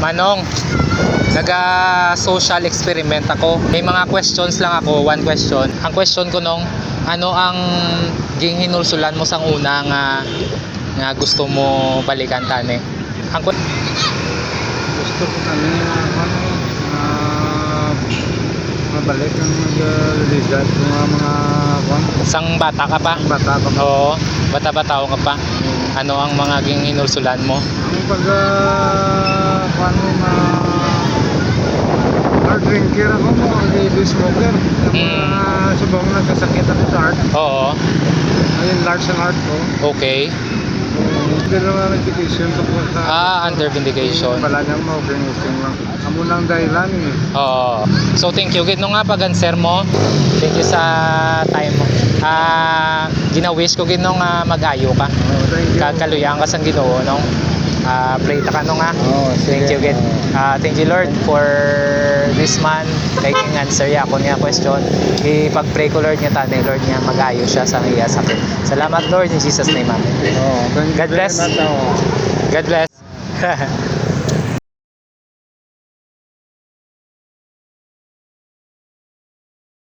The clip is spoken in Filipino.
Manong, social experiment ako. May mga questions lang ako, one question. Ang question ko nung, ano ang ginhinulsulan mo sang una nga gusto mo balikan tani? Gusto ko kami mabalik ang mag-ligat mga Sang bata ka pa? bata pa. Oo, bata-bata ka pa. Ano ang mga ginhinulsulan mo? Ang hard drinker ako mo, heavy smoker. Yung mga subong nagkasakit ako sa heart. Oo, Ayun, large ang heart ko. okay. Hindi naman medication to po sa... Under vindication. Wala nang ma-organizing lang. Amo lang dahilan eh. Oo. So thank you. Gino nga pag-answer mo. Thank you sa time mo. Gina-wish ko gino nga mag-ayo ka. Thank you. Kakaluyang ka sang Ginoo no. Pray ta ka no nga. Thank you gid. Thank you Lord for this man taking answer ya ako niya question. Ipag-pray ko Lord nga tani Lord nga mag-ayo siya sa iya sakit. Salamat Lord in Jesus name. Amen. Thank you God bless. very much. God bless.